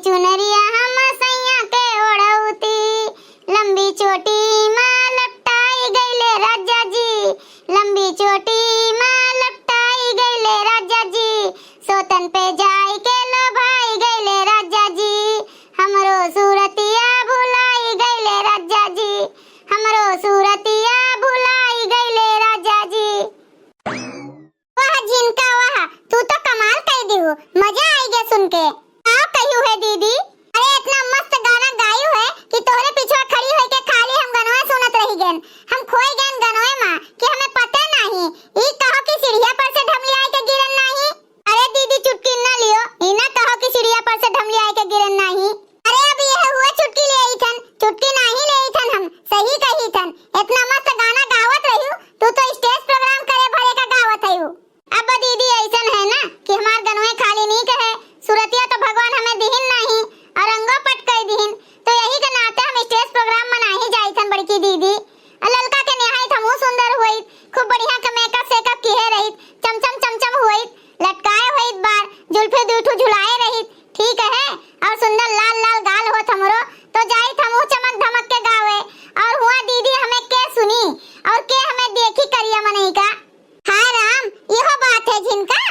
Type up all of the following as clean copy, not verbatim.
चुनरिया हम सैया के ओढ़ौती, लंबी चोटी में लपटाई गईले राजा जी, लंबी चोटी में लपटाई गईले राजा जी, सोतन पे जाई के लो भाई गईले राजा जी, हमरो सूरतिया भुलाई गईले राजा जी, हमरो सूरतिया भुलाई गईले राजा जी। वाह झिनका वाह, तू तो कमाल कर दी हो, मजा आई गया सुन के। आप कहियो है दीदी, अरे इतना मस्त गाना गायू है कि तोहरे पीछे खड़ी होई के खाली हम गनवा सुनत रही गन, हम खोई गन गनवे मां कि हमें पता नहीं ई कहो कि सीढ़िया पर से ढमली आई के गिरन नहीं। अरे दीदी चुटकी ना लियो, ई ना कहो कि सीढ़िया पर से ढमली आई के गिरन नहीं। अरे अब ये हुआ चुटकी ले आई थन, चुटकी नहीं ले आई थन, हम सही कही थन। इतना मस्त गाना गावत रहियो, तू तो स्टेज प्रोग्राम करे भरे का गावत हयू। अब दीदी ऐसन है ना कि हमार गनवे खाली नहीं कहे, सूरतिया तो भगवान हमें दिहिन नहीं और रंगो पट कर दिहिन, तो यही के नाते हम स्टेज प्रोग्राम मना ही जाई थन बड़की दीदी। ललका के निहाई हमहु सुंदर होई, खूब बढ़िया के मेकअप सेकअप किए रही, चमचम चमचम होई, लटकाए होई बार, जुल्फे दूठू झुलाए रही, ठीक है, और सुंदर लाल लाल गाल होत हमरो, तो जाई हमहु चमक धमक के गावे। और हुआ दीदी हमें के सुनी और के हमें देखी करिया मनई का। हाय राम, यह बात है जिनका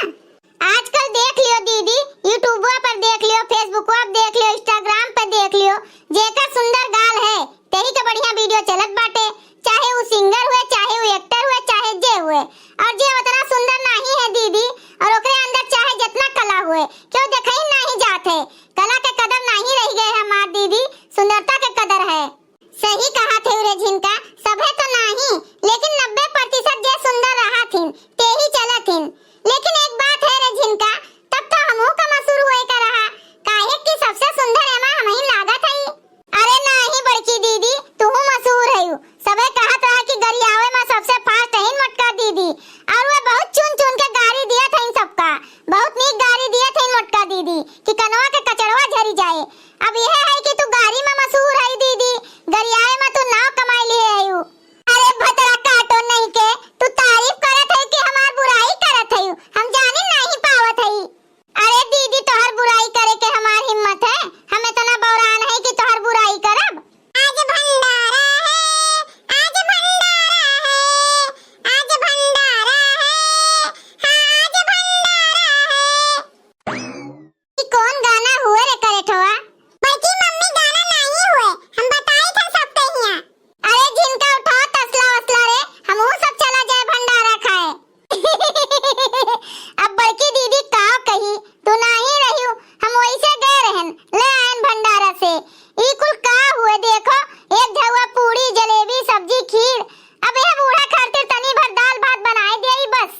आजकल देख लियो दीदी, यूट्यूब पर देख लियो, फेसबुक पर देख लियो, इंस्टाग्राम पे देख लियो, जेकर सुंदर गाल है तेही के बढ़िया वीडियो चलत बाटे, चाहे वो सिंगर हुए, चाहे वो एक्टर हुए, चाहे जे हुए, और जे उतना सुंदर नहीं है दीदी, और ओकरे अंदर चाहे जितना कला हुए, क्यों देखई नहीं जात है, कला के कदर नहीं रह गए हमार दीदी, सुंदरता के कदर है। सही कहा थे रे झिनका, सभे तो नहीं, लेकिन 90% जे सुंदर रहा थिन तेही चलथिन। लेकिन एक बात है रे झिनका, तब तो हमहु का मशहूर होए का रहा, काहे कि सबसे सुंदर एमा हमही लागत हई। अरे नहीं बड़की दीदी, तू मशहूर हयू, सबे कहत रहा कि गरियावे में सबसे फास्ट हईन मोटका दीदी, और वे बहुत चुन चुन के गाड़ी दिया था इन सबका, बहुत नीक गाड़ी दिया था इन मोटका दीदी कि कनवा के कचड़वा झरी जाए। अब यह है कि तू गाड़ी में मशहूर है दीदी, गरियावे में तू नाव कमाई लिए हयू। अरे भतरा काटो नहीं के, तू तारीफ करत है कि हमार बुराई करत है, हम जाने नहीं पावत है। अरे दीदी तोहर बुराई करे के हमार हिम्मत है, हम इतना बौरान है कि तोहर बुराई करब। आज भंडारा है, आज भंडारा है, आज भंडारा है, हाँ आज भंडारा है। ये कौन गाना हुए रे करेठवा? बल्कि मम्मी गाना नहीं हुए, हम बताई था सब तहिया। अरे जिनका उठाओ तसला वसला रे, हमहु सब चला जाए भंडारा खाए। अब बड़की दीदी का कही, तू नहीं रहियो, हम वैसे गए रहन, ले आयन भंडारा से। ई कुल का हुए देखो, एक झवा पूड़ी जलेबी सब्जी खीर, अब यह बूढ़ा खातिर तनी भर दाल भात बनाए देई बस।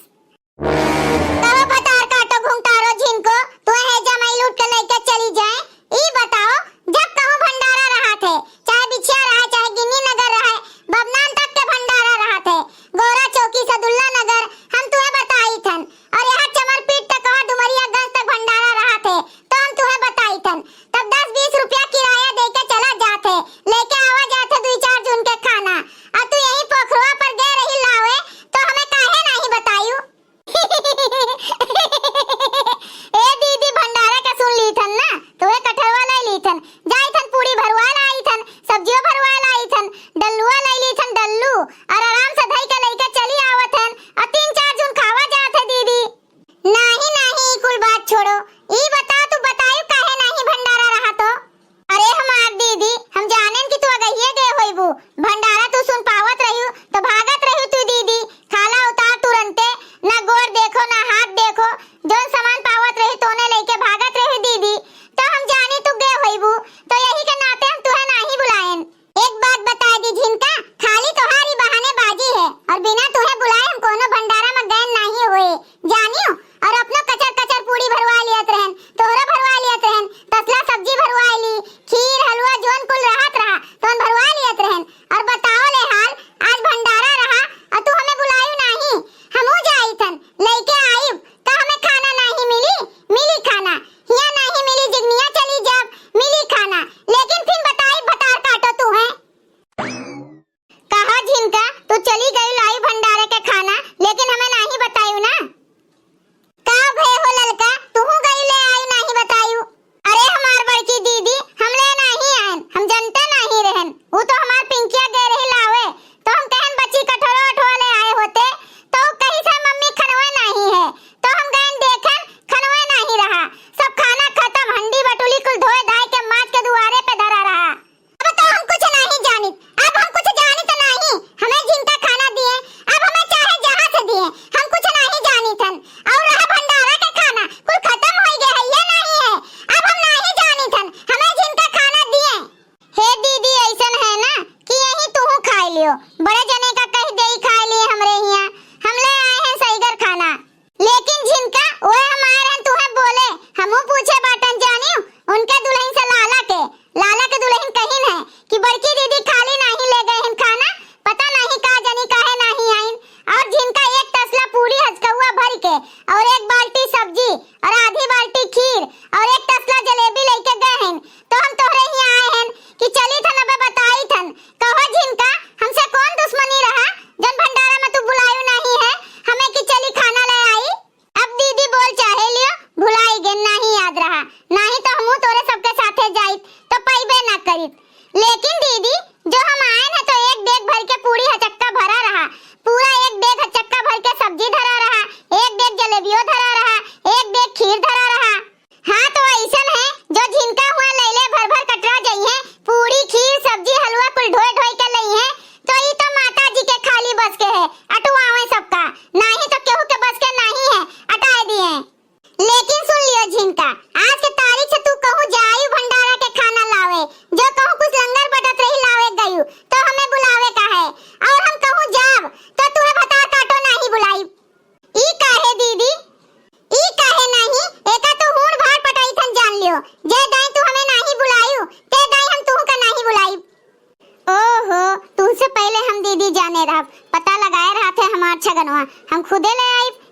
कहो भतार काटो घुंघटारो झिनको, तू है जमाई लूट के लेके चली जाए। ई बताओ, जब कहूं भंडारा रहा थे, चाहे बिछिया रहा, चाहे गिन्नी नगर रहा, बबनान तक के भंडारा रहा थे, गोरा चौकी सदुल्ला नगर, हम तुम्हें बताई थन, और यहाँ चमरपीट तक और डुमरियागंज तक भंडारा रहा थे, तो हम तुम्हें बताई थन। तब 10-20 रुपया किराया दे के चला जाते, लेके आवा जाते 2-4 जून के खाना, और तू यही पोखरवा पर गए रही लावे, तो हमें काहे नहीं बतायू। ए दीदी भंडारा का सुन ली थन ना, तो वे कटहरवा लाई ली थन, जाई थन पूरी भरवा लाई थन, सब्जियों भरवा लाई थन, डल्लुआ लाई ली थन डल्लू, और आराम से धई के लेके चली आवत हन, और 3-4 जून खावा जात है दीदी। नहीं नहीं कुल बात छोड़ो, ई बता तू बतायू काहे नहीं भंडारा रहा तो? अरे हमार दीदी, हम जानेन कि तू अगहिए गए होइबू, भंडारा तू सुन पावत रहियो तो भागत रहियो तू दीदी, खाला उतार तुरंते, ना गोर देखो ना हाथ देखो, जोन सामान पावत रही तोने लेके भागत रही दीदी, तो हम जानी तू गए होइबू, तो यही के नाते हम तुहे नहीं बुलाएन। एक बात बता दी झिनका, खाली तुम्हारी बहानेबाजी है, और बिना तुहे बुलाए हम कोनो भंडारा में गए नहीं हुए, जानियो, और अपनो कचर कचर पूड़ी भरवा लियत रहन,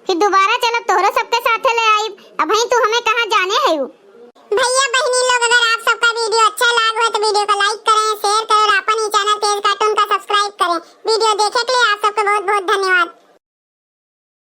फिर दोबारा चलब तोहरो सबके साथे ले आई। अब भाई तू हमें कहाँ जाने है? भैया बहनी लोग, अगर आप सबका वीडियो अच्छा लगा हो तो वीडियो को लाइक करें, शेयर करें और अपन ही चैनल तेज कार्टून का सब्सक्राइब करें। वीडियो देखने के लिए आप सबको बहुत बहुत धन्यवाद।